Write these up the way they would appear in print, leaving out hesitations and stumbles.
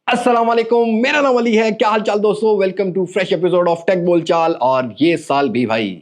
अस्सलाम वालेकुम, मेरा नाम अली है। क्या हाल चाल दोस्तों? Welcome to fresh episode of tech बोलचाल। और ये साल भी भाई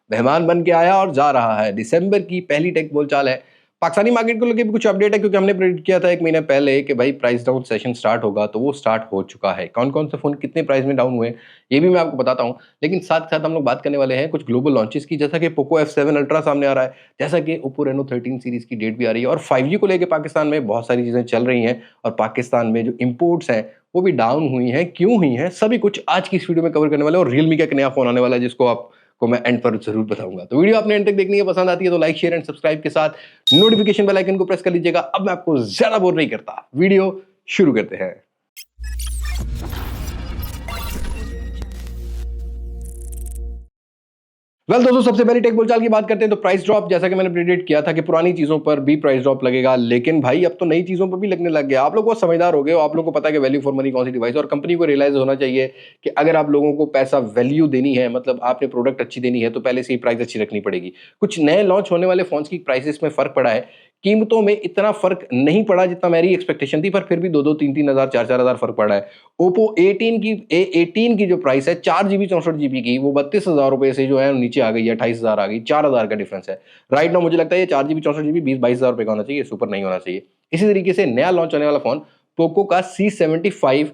मेहमान बन के आया और जा रहा है। दिसंबर की पहली टेक बोलचाल है। पाकिस्तानी मार्केट को लेकर भी कुछ अपडेट है, क्योंकि हमने प्रेडिक्ट किया था एक महीने पहले कि भाई प्राइस डाउन सेशन स्टार्ट होगा, तो वो स्टार्ट हो चुका है। कौन कौन से फोन कितने प्राइस में डाउन हुए ये भी मैं आपको बताता हूँ। लेकिन साथ साथ हम लोग बात करने वाले हैं कुछ ग्लोबल लॉन्चेस की, जैसा कि पोको F7 अल्ट्रा सामने आ रहा है, जैसा कि ओप्पो रेनो 13 सीरीज की डेट भी आ रही है, और 5G को लेकर पाकिस्तान में बहुत सारी चीजें चल रही हैं। और पाकिस्तान में जो इम्पोर्ट्स हैं वो भी डाउन हुई हैं, क्यों हुई हैं, सभी कुछ आज की इस वीडियो में कवर करने वाले हैं। और रियलमी का एक नया फोन आने वाला है जिसको आपको मैं एंड पर जरूर बताऊंगा। तो वीडियो आपने एंड तक देखनी है, पसंद आती है तो लाइक शेयर एंड सब्सक्राइब के साथ नोटिफिकेशन बेल आइकन को प्रेस कर लीजिएगा। अब मैं आपको ज्यादा बोर नहीं करता, वीडियो शुरू करते हैं। दोस्तों, सबसे पहले टेक बोलचाल की बात करते हैं तो प्राइस ड्रॉप, जैसा कि मैंने प्रेडिक्ट किया था कि पुरानी चीजों पर भी प्राइस ड्रॉप लगेगा, लेकिन भाई अब तो नई चीजों पर भी लगने लग गया। आप लोग बहुत समझदार हो गए हो, आप लोगों को पता है कि वैल्यू फॉर मनी कौन सी डिवाइस है। और कंपनी को रियलाइज होना चाहिए कि अगर आप लोगों को पैसा वैल्यू देनी है, मतलब आपने प्रोडक्ट अच्छी देनी है, तो पहले से ही प्राइस अच्छी रखनी पड़ेगी। कुछ नए लॉन्च होने वाले फोन्स की प्राइसेस में फर्क पड़ा है, कीमतों में इतना फर्क नहीं पड़ा जितना मेरी एक्सपेक्टेशन थी, पर फिर भी 2-3 हज़ार 4 हज़ार फर्क पड़ा है। ओप्पो A18 की जो प्राइस है 4 GB 64 GB की, वो 32,000 रुपए से जो है नीचे आ गई है, 28,000 आ गई, 4,000 का डिफरेंस है। राइट नाउ मुझे लगता है ये 4 GB 64 GB 20-22 हज़ार रुपए का होना चाहिए, सुपर नहीं होना चाहिए। इसी तरीके से नया लॉन्च होने वाला फोन पोको का C75,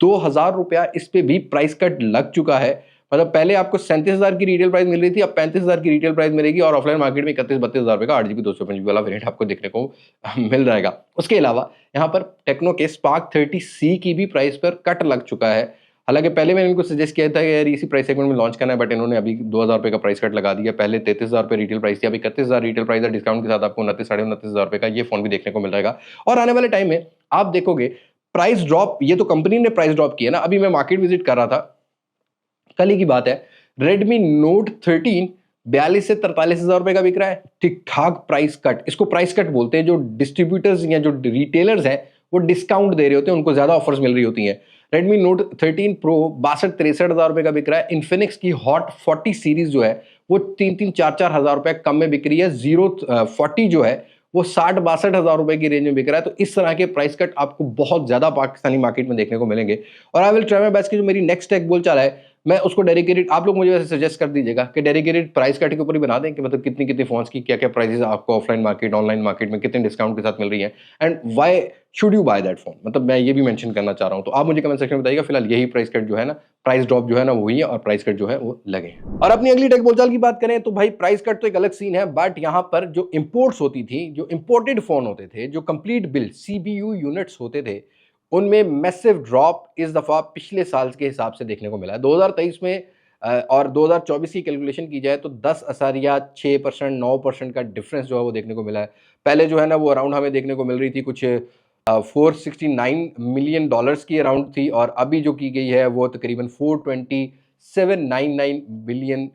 2,000 रुपया इस पे भी प्राइस कट लग चुका है। मतलब पहले आपको 37,000 की रिटेल प्राइस मिल रही थी, अब 35,000 की रिटेल प्राइस मिलेगी, और ऑफलाइन मार्केट में 31-32 हज़ार रुपए का 8 GB 256 GB वाला वेरिएंट आपको देखने को मिल जाएगा। उसके अलावा यहाँ पर टेक्नो के स्पार्क 30C की भी प्राइस पर कट लग चुका है। हालांकि पहले मैंने इनको सजेस्ट किया था कि यार इसी प्राइस सेगमेंट में लॉन्च करना है, बट इन्होंने अभी 2,000 रुपए का प्राइस कट लगा दिया। पहले 33,000 रुपए रिटेल प्राइस थी, अभी 31,000 रिटेल प्राइस है। डिस्काउंट के साथ आपको 29-29,500 रुपए का ये फोन भी देखने को मिल जाएगा। और आने वाले टाइम में आप देखोगे प्राइस ड्रॉप, ये तो कंपनी ने प्राइस ड्रॉप किया ना। अभी मैं मार्केट विजिट कर रहा था, कल ही की बात है, Redmi Note 13 42 से 43,000 रुपए का बिक रहा है। ठीक ठाक प्राइस कट, इसको प्राइस कट बोलते हैं। जो डिस्ट्रीब्यूटर्स या जो रिटेलर्स हैं वो डिस्काउंट दे रहे होते हैं, उनको ज्यादा ऑफर्स मिल रही होती हैं। Redmi Note 13 Pro 62-63 हज़ार रुपए का बिक रहा है। इन्फिनिक्स की हॉट 40 सीरीज जो है वो 3-4 हज़ार रुपए कम में बिक रही है। जीरो 40 जो है वो 60-62 हज़ार रुपए की रेंज में बिक रहा है। तो इस तरह के प्राइस कट आपको बहुत ज्यादा पाकिस्तानी मार्केट में देखने को मिलेंगे। और I will try my best कि जो मेरी नेक्स्ट टेक बोल चला है, मैं उसको डेडिकेटेड, आप लोग मुझे वैसे सजेस्ट कर दीजिएगा कि डेडिकेटेड प्राइस कट के ऊपर ही बना दें, कि मतलब कितनी कितनी फोन्स की क्या क्या प्राइसेस आपको ऑफलाइन मार्केट ऑनलाइन मार्केट में कितने डिस्काउंट के साथ मिल रही है, and why should you by that phone. मतलब मैं ये भी मेंशन करना चाह रहा हूं। तो आप मुझे कमेंट सेक्शन में बताइएगा। फिलहाल यही प्राइस कट जो है ना, प्राइस ड्रॉप जो है ना, वही है, और प्राइस कट जो है वो लगे हैं। और अपनी अगली टेक बोलचाल की बात करें तो भाई प्राइस कट तो एक अलग सीन है, बट यहाँ पर जो इंपोर्ट्स होती थी, जो इंपोर्टेड फोन होते थे, जो कंप्लीट बिल्ड CPU यूनिट्स होते थे, उनमें मैसिव ड्रॉप इस दफा पिछले साल के हिसाब से देखने को मिला है। 2023 में और 2024 की कैलकुलेशन की जाए तो 10.6%, 9% का डिफरेंस जो है वो देखने को मिला है। पहले जो है ना वो अराउंड हमें देखने को मिल रही थी कुछ $469 मिलियन की अराउंड थी, और अभी जो की गई है वो तकरीबन $427.99 बिलियन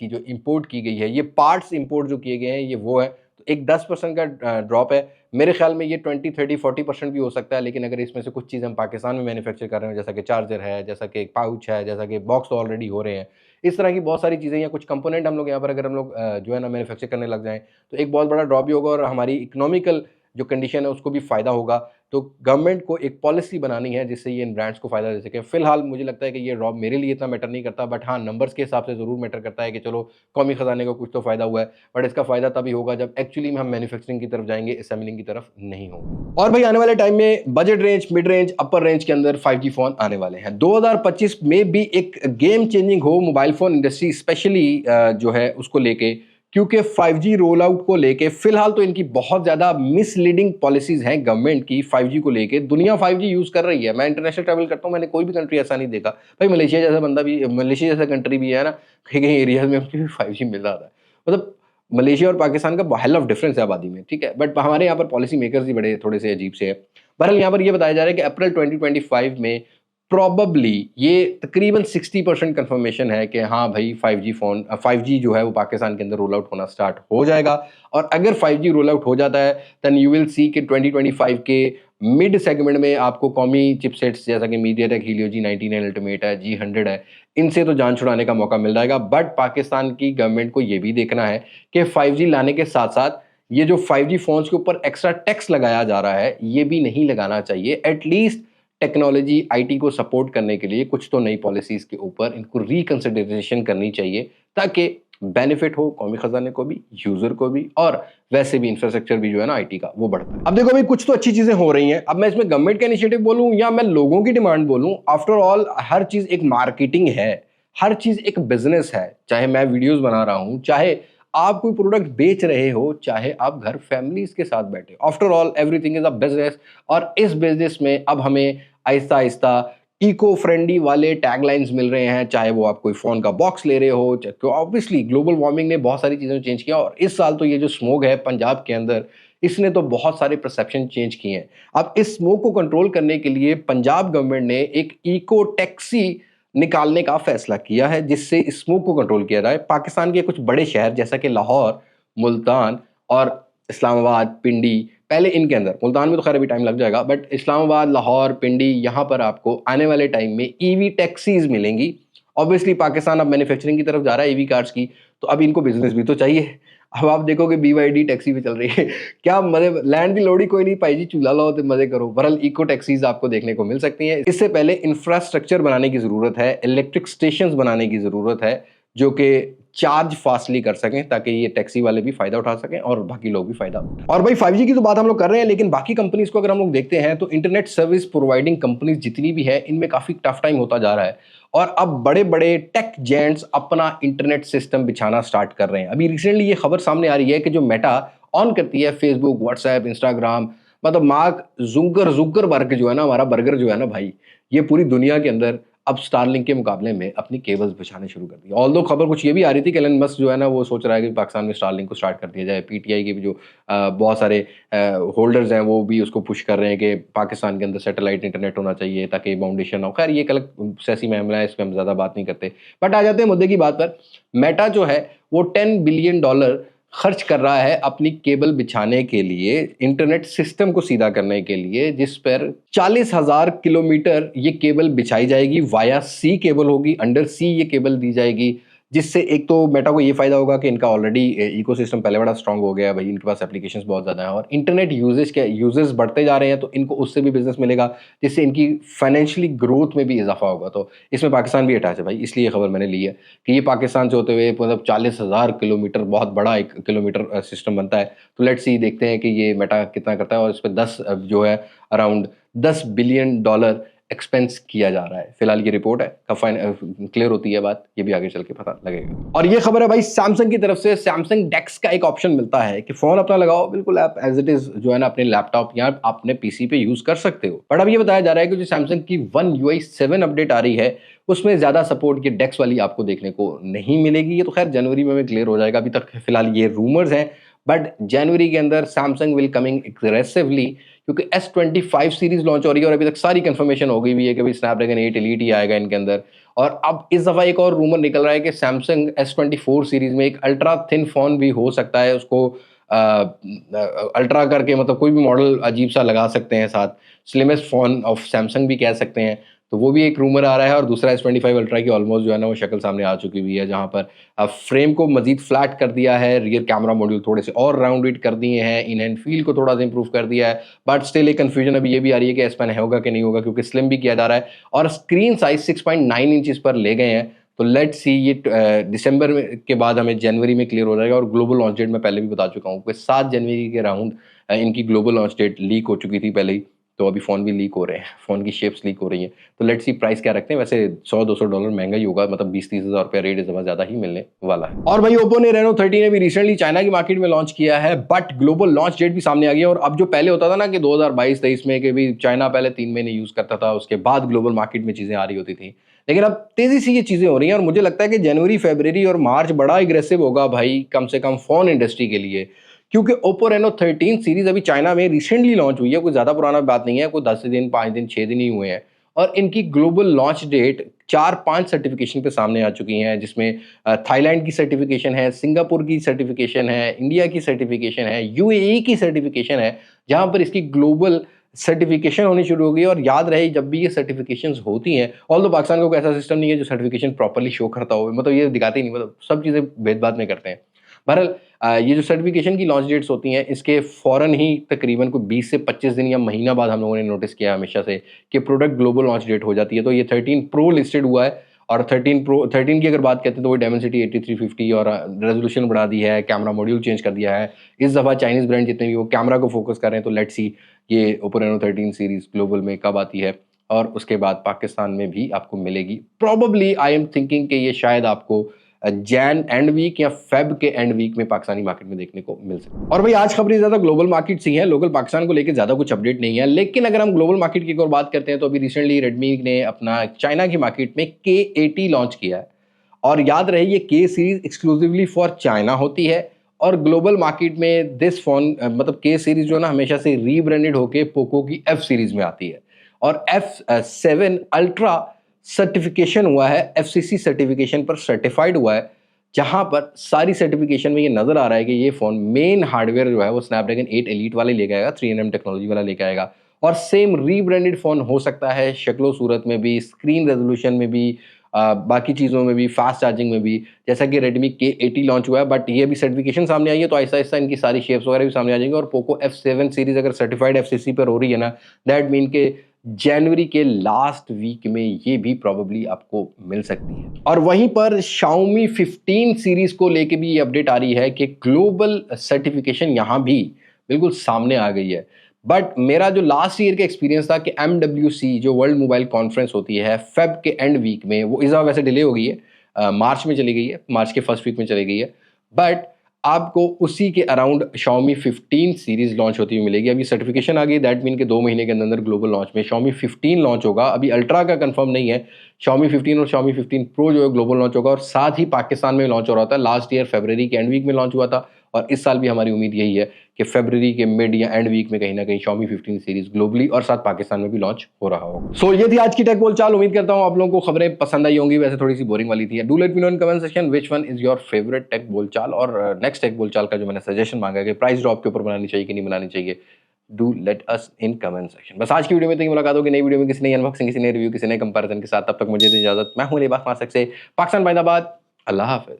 की जो इंपोर्ट की गई है। ये पार्ट्स इंपोर्ट जो किए गए हैं ये वो है। तो एक 10% का ड्रॉप है। मेरे ख्याल में ये 20-30-40% भी हो सकता है, लेकिन अगर इसमें से कुछ चीज़ हम पाकिस्तान में मैन्युफैक्चर कर रहे हैं, जैसा कि चार्जर है, जैसा कि पाउच है, जैसा कि बॉक्स तो ऑलरेडी हो रहे हैं, इस तरह की बहुत सारी चीज़ें या कुछ कंपोनेंट हम लोग यहाँ पर अगर हम लोग जो है ना मैन्युफैक्चर करने लग जाएं, तो एक बहुत बड़ा ड्रॉप भी होगा, और हमारी इकोनॉमिकल जो कंडीशन है उसको भी फ़ायदा होगा। तो गवर्नमेंट को एक पॉलिसी बनानी है जिससे ये इन ब्रांड्स को फ़ायदा दे सके। फिलहाल मुझे लगता है कि ये ड्रॉप मेरे लिए इतना मैटर नहीं करता, बट हाँ नंबर्स के हिसाब से ज़रूर मैटर करता है कि चलो कौमी ख़जाने को कुछ तो फ़ायदा हुआ है। बट इसका फ़ायदा तभी होगा जब एक्चुअली में हम मैन्युफैक्चरिंग की तरफ जाएंगे, असेंबलिंग की तरफ नहीं होगा। और भाई आने वाले टाइम में बजट रेंज, मिड रेंज, अपर रेंज के अंदर 5G फ़ोन आने वाले हैं। 2025 में भी एक गेम चेंजिंग हो मोबाइल फ़ोन इंडस्ट्री स्पेशली जो है उसको लेके, क्योंकि 5G रोल आउट को लेके फिलहाल तो इनकी बहुत ज़्यादा मिसलीडिंग पॉलिसीज़ हैं गवर्नमेंट की 5G को लेके। दुनिया 5G यूज़ कर रही है। मैं इंटरनेशनल ट्रैवल करता हूँ, मैंने कोई भी कंट्री ऐसा नहीं देखा। भाई मलेशिया जैसा बंदा भी, मलेशिया जैसा कंट्री भी है ना, कहीं कहीं एरियाज में भी 5G मिल रहा था। मतलब मलेशिया और पाकिस्तान का हेल ऑफ डिफरेंस है आबादी में, ठीक है, बट हमारे यहाँ पर पॉलिसी मेकर्स ही बड़े थोड़े से अजीब से हैं। बहरहाल यहाँ पर ये बताया जा रहा है कि अप्रैल 2025 में प्रॉबली ये तकरीबन 60% कंफर्मेशन है कि हाँ भाई 5G फ़ोन 5G जो है वो पाकिस्तान के अंदर रोल आउट होना स्टार्ट हो जाएगा। और अगर 5G रोल आउट हो जाता है देन यू विल सी कि 2025 के मिड सेगमेंट में आपको कौमी चिपसेट्स जैसा कि मीडियाटेक हीलियो G99 अल्टीमेट है, G100 है, इनसे तो जान छुड़ाने का मौका मिल जाएगा। बट पाकिस्तान की गवर्नमेंट को ये भी देखना है कि 5G लाने के साथ साथ ये जो 5G फ़ोन्स के ऊपर एक्स्ट्रा टैक्स लगाया जा रहा है ये भी नहीं लगाना चाहिए। एटलीस्ट टेक्नोलॉजी आईटी को सपोर्ट करने के लिए कुछ तो नई पॉलिसीज के ऊपर इनको रिकंसिडरेशन करनी चाहिए, ताकि बेनिफिट हो कौमी खजाने को भी, यूजर को भी, और वैसे भी इंफ्रास्ट्रक्चर भी जो है ना आईटी का वो बढ़ता है। अब देखो भाई, कुछ तो अच्छी चीजें हो रही हैं। अब मैं इसमें गवर्नमेंट का इनिशिएटिव बोलूं या मैं लोगों की डिमांड बोलूं, आफ्टर ऑल हर चीज एक मार्केटिंग है, हर चीज एक बिजनेस है। चाहे मैं वीडियोस बना रहा हूं, चाहे आप कोई प्रोडक्ट बेच रहे हो, चाहे आप घर फैमिलीज के साथ बैठे हो, after all everything is a business. और इस बिजनेस में अब हमें आहिस्ता आहिस्ता इको फ्रेंडली वाले टैगलाइंस मिल रहे हैं, चाहे वो आप कोई फोन का बॉक्स ले रहे हो, चाहे ऑब्वियसली ग्लोबल वार्मिंग ने बहुत सारी चीजें चेंज किया, और इस साल तो ये जो स्मोक है पंजाब के अंदर, इसने तो बहुत सारे परसेप्शन चेंज किए हैं। अब इस स्मोक को कंट्रोल करने के लिए पंजाब गवर्नमेंट ने एक इको टैक्सी निकालने का फैसला किया है, जिससे स्मोक को कंट्रोल किया जाए। पाकिस्तान के कुछ बड़े शहर जैसा कि लाहौर, मुल्तान और इस्लामाबाद, पिंडी, पहले इनके अंदर, मुल्तान में तो खैर अभी टाइम लग जाएगा, बट इस्लामाबाद, लाहौर, पिंडी, यहाँ पर आपको आने वाले टाइम में ईवी टैक्सीज मिलेंगी। ऑब्वियसली पाकिस्तान अब मैन्युफैक्चरिंग की तरफ जा रहा है ईवी कार्स की, तो अब इनको बिजनेस भी तो चाहिए। अब आप देखोगे BYD टैक्सी भी चल रही है। क्या मजे, लैंड की लोड़ी कोई नहीं पाई जी, चूल्हा लाओ तो मजे करो। बहरहाल इको टैक्सीज आपको देखने को मिल सकती हैं। इससे पहले इंफ्रास्ट्रक्चर बनाने की जरूरत है, इलेक्ट्रिक स्टेशन बनाने की जरूरत है, जो कि चार्ज फास्टली कर सकें, ताकि ये टैक्सी वाले भी फायदा उठा सकें और बाकी लोग भी फायदा उठाएं। और भाई 5G की तो बात हम लोग कर रहे हैं, लेकिन बाकी कंपनीज को अगर हम लोग देखते हैं तो इंटरनेट सर्विस प्रोवाइडिंग कंपनीज जितनी भी है, इनमें काफी टफ टाइम होता जा रहा है, और अब बड़े बड़े टेक जेंट्स अपना इंटरनेट सिस्टम बिछाना स्टार्ट कर रहे हैं। अभी रिसेंटली ये खबर सामने आ रही है कि जो मेटा ऑन करती है फेसबुक, व्हाट्सएप, इंस्टाग्राम, मतलब मार्क जुकरबर्ग जो है ना, हमारा बर्गर जो है ना भाई, ये पूरी दुनिया के अंदर अब स्टारलिंक के मुकाबले में अपनी केबल्स बिछाने शुरू कर दी। ऑल्दो खबर कुछ ये भी आ रही थी कि एलन मस्क जो है ना, वो सोच रहा है कि पाकिस्तान में स्टारलिंक को स्टार्ट कर दिया जाए। पीटीआई के भी जो बहुत सारे होल्डर्स हैं वो भी उसको पुश कर रहे हैं कि पाकिस्तान के अंदर सैटेलाइट इंटरनेट होना चाहिए, ताकि बाउंडेशन हो। खैर ये एक अलग सियासी मामला है, इस पर हम ज़्यादा बात नहीं करते। बट आ जाते हैं मुद्दे की बात पर। मेटा जो है वो $10 बिलियन खर्च कर रहा है अपनी केबल बिछाने के लिए, इंटरनेट सिस्टम को सीधा करने के लिए, जिस पर 40,000 किलोमीटर ये केबल बिछाई जाएगी। वाया सी केबल होगी, अंडर सी ये केबल दी जाएगी, जिससे एक तो मेटा को ये फायदा होगा कि इनका ऑलरेडी इकोसिस्टम पहले बड़ा स्ट्रांग हो गया है भाई, इनके पास एप्लीकेशंस बहुत ज़्यादा हैं, और इंटरनेट यूजेस बढ़ते जा रहे हैं, तो इनको उससे भी बिजनेस मिलेगा, जिससे इनकी फाइनेंशियली ग्रोथ में भी इजाफा होगा। तो इसमें पाकिस्तान भी अटैच है भाई, इसलिए ये खबर मैंने ली है कि ये पाकिस्तान से होते हुए मतलब 40,000 किलोमीटर, बहुत बड़ा एक किलोमीटर सिस्टम बनता है। तो लेट्स सी, देखते हैं कि ये मेटा कितना करता है, और इस पर 10 जो है अराउंड $10 बिलियन एक्सपेंस किया जा रहा है। फिलहाल ये रिपोर्ट है, कब क्लियर होती है बात, ये भी आगे चल के पता लगेगा। और ये खबर है भाई सैमसंग की तरफ से। सैमसंग डेक्स का एक ऑप्शन मिलता है कि फोन अपना लगाओ, बिल्कुल आप एज इट इज जो है ना अपने लैपटॉप या अपने पीसी पे यूज कर सकते हो। बट अब ये बताया जा रहा है कि जो सैमसंग की One UI 7 अपडेट आ रही है, उसमें ज्यादा सपोर्ट ये डेक्स वाली आपको देखने को नहीं मिलेगी। ये तो खैर जनवरी में क्लियर हो जाएगा, अभी तक फिलहाल ये रूमर्स हैं। बट जनवरी के अंदर सैमसंग विल कमिंग एग्रेसिवली, क्योंकि S25 सीरीज लॉन्च हो रही है, और अभी तक सारी कंफर्मेशन हो गई भी है कि भाई स्नैपड्रैगन 8 एलीट ही आएगा इनके अंदर। और अब इस दफ़ा एक और रूमर निकल रहा है कि सैमसंग S24 सीरीज में एक अल्ट्रा थिन फोन भी हो सकता है, उसको अल्ट्रा करके मतलब कोई भी मॉडल अजीब सा लगा सकते हैं साथ, स्लिमेस्ट फोन ऑफ सैमसंग भी कह सकते हैं। तो वो भी एक रूमर आ रहा है। और दूसरा S25 अल्ट्रा की ऑलमोस्ट जो है ना वो शक्ल सामने आ चुकी हुई है, जहाँ पर फ्रेम को मजीद फ्लैट कर दिया है, रियर कैमरा मॉड्यूल थोड़े से और राउंडेड कर दिए हैं, इन हैंड फील को थोड़ा सा इंप्रूव कर दिया है। बट स्टिल एक कन्फ्यूजन अभी ये भी आ रही है कि S Pen होगा कि नहीं होगा, क्योंकि स्लिम भी किया जा रहा है और स्क्रीन साइज 6.9 इंचेस पर ले गए हैं। तो लेट्स सी, ये दिसंबर के बाद हमें जनवरी में क्लियर हो जाएगा। और ग्लोबल लॉन्च डेट मैं पहले भी बता चुका हूँ कि 7 जनवरी के राउंड इनकी ग्लोबल लॉन्च डेट लीक हो चुकी थी पहले ही। तो अभी फ़ोन भी लीक हो रहे हैं, फ़ोन की शेप्स लीक हो रही हैं। तो लेट्स सी प्राइस क्या रखते हैं। वैसे $100-200 महंगा ही होगा, मतलब 20-30 हज़ार रुपया रेट इस दफ़ा ज़्यादा ही मिलने वाला है। और भाई ओप्पो ने Reno 13 अभी रिसेंटली चाइना की मार्केट में लॉन्च किया है, बट ग्लोबल लॉन्च डेट भी सामने आ गया। और अब जो पहले होता था ना कि 2022-23 में कि भी चाइना पहले 3 महीने यूज़ करता था, उसके बाद ग्लोबल मार्केट में चीज़ें आ रही होती थी, लेकिन अब तेज़ी से ये चीज़ें हो रही हैं। और मुझे लगता है कि जनवरी, फरवरी और मार्च बड़ा एग्रेसिव होगा भाई, कम से कम फ़ोन इंडस्ट्री के लिए, क्योंकि Oppo Reno 13 सीरीज अभी चाइना में रिसेंटली लॉन्च हुई है, कोई ज़्यादा पुराना बात नहीं है, कोई 10 दिन, 5 दिन, 6 दिन ही हुए हैं। और इनकी ग्लोबल लॉन्च डेट 4-5 सर्टिफिकेशन पे सामने आ चुकी हैं, जिसमें थाईलैंड की सर्टिफिकेशन है, सिंगापुर की सर्टिफिकेशन है, इंडिया की सर्टिफिकेशन है, यूएई की सर्टिफिकेशन है, जहाँ पर इसकी ग्लोबल सर्टिफिकेशन होनी शुरू हो गई। और याद रहे, जब भी ये सर्टिफिकेशंस होती हैं, ऑल्दो पाकिस्तान का कोई ऐसा सिस्टम नहीं है जो सर्टिफिकेशन प्रॉपर्ली शो करता हो, मतलब ये दिखाते ही नहीं, मतलब सब चीज़ें भेदभाव में करते हैं। बहरहाल ये जो सर्टिफिकेशन की लॉन्च डेट्स होती हैं, इसके फ़ौरन ही तकरीबन कोई 20 से 25 दिन या महीना बाद हम लोगों ने नोटिस किया हमेशा से कि प्रोडक्ट ग्लोबल लॉन्च डेट हो जाती है। तो ये 13 प्रो लिस्टेड हुआ है और 13 की अगर बात करते हैं तो वो डायमेंसिटी 8350 और रेज़ोल्यूशन बढ़ा दी है, कैमरा मॉड्यूल चेंज कर दिया है। इस दफ़ा चाइनीज़ ब्रांड जितने भी वो कैमरा को फ़ोकस कर रहे हैं, तो लेट्स सी ये ओप्पो रेनो 13 सीरीज़ ग्लोबल में कब आती है और उसके बाद पाकिस्तान में भी आपको मिलेगी। प्रोबेबली आई एम थिंकिंग कि ये शायद आपको जैन एंड वीक या फेब के एंड वीक में पाकिस्तानी मार्केट में देखने को मिल सकता है। और भाई आज खबरें ज़्यादा ग्लोबल मार्केट से ही हैं, लोकल पाकिस्तान को लेकर ज़्यादा कुछ अपडेट नहीं है। लेकिन अगर हम ग्लोबल मार्केट की एक और बात करते हैं तो अभी रिसेंटली रेडमी ने अपना चाइना की मार्केट में K80 लॉन्च किया है। और याद रहे ये K series exclusively for China होती है और ग्लोबल मार्केट में दिस फोन मतलब K सीरीज जो है ना हमेशा से रीब्रांडेड होकर पोको की F सीरीज में आती है और F7 अल्ट्रा सर्टिफिकेशन हुआ है, FCC सर्टिफिकेशन पर सर्टिफाइड हुआ है, जहां पर सारी सर्टिफिकेशन में ये नजर आ रहा है कि ये फोन मेन हार्डवेयर जो है वो स्नैपड्रैगन 8 एलीट वाले लेके आएगा, 3nm टेक्नोलॉजी वाला लेके आएगा और सेम रीब्रांडेड फोन हो सकता है शक्लो सूरत में भी, स्क्रीन रेजोल्यूशन में भी, बाकी चीज़ों में भी, फास्ट चार्जिंग में भी, जैसा कि रेडमी K80 लॉन्च हुआ है। बट ये भी सर्टिफिकेशन सामने आई है तो आहिस्ता आहिस्ता इनकी सारी शेप्स वगैरह भी सामने आ जाएंगे और पोको F7 सीरीज अगर सर्टिफाइड FCC पर हो रही है ना, दैट मीन के जनवरी के लास्ट वीक में ये भी प्रोबेबली आपको मिल सकती है। और वहीं पर Xiaomi 15 सीरीज को लेके भी ये अपडेट आ रही है कि ग्लोबल सर्टिफिकेशन यहाँ भी बिल्कुल सामने आ गई है। बट मेरा जो लास्ट ईयर का एक्सपीरियंस था कि MWC जो वर्ल्ड मोबाइल कॉन्फ्रेंस होती है फेब के एंड वीक में, वो इस दफ़ा वैसे डिले हो गई है, मार्च में चली गई है, मार्च के फर्स्ट वीक में चली गई है। बट आपको उसी के अराउंड Xiaomi 15 सीरीज लॉन्च होती हुई मिलेगी। अभी सर्टिफिकेशन आ गई, दैट मीन के 2 महीने के अंदर अंदर ग्लोबल लॉन्च में Xiaomi 15 लॉन्च होगा। अभी अल्ट्रा का कंफर्म नहीं है। Xiaomi 15 और Xiaomi 15 प्रो जो है ग्लोबल लॉन्च होगा और साथ ही पाकिस्तान में लॉन्च हो रहा था। लास्ट ईयर फरवरी के एंड वीक में लॉन्च हुआ था और इस साल भी हमारी उम्मीद यही है कि फरवरी के मिड या एंड वीक में कहीं ना कहीं Xiaomi 15 सीरीज ग्लोबली और साथ पाकिस्तान में भी लॉन्च हो रहा होगा। सो ये थी आज की टेक बोलचाल। उम्मीद करता हूँ आप लोगों को खबरें पसंद आई होंगी, वैसे थोड़ी सी बोरिंग वाली थी। Do let me know in comment section which one is your favourite tech बोलचाल और नेक्स्ट टेक बोलचाल का जो मैंने सजेशन मांगा है कि प्राइस ड्रॉप के ऊपर बनानी चाहिए कि नहीं बनानी चाहिए, do let us in comment section. बस आज की वीडियो में तक मुलाकात होगी नई वीडियो में किसी नई अनबॉक्सिंग, किसी नए रिव्यू, किसी नए कंपैरिजन के साथ। तब तक मुझे दे इजाजत। मैं हूं लिबास मास्क से पाकिस्तान बाइंदाबाद। अल्लाह हाफिज।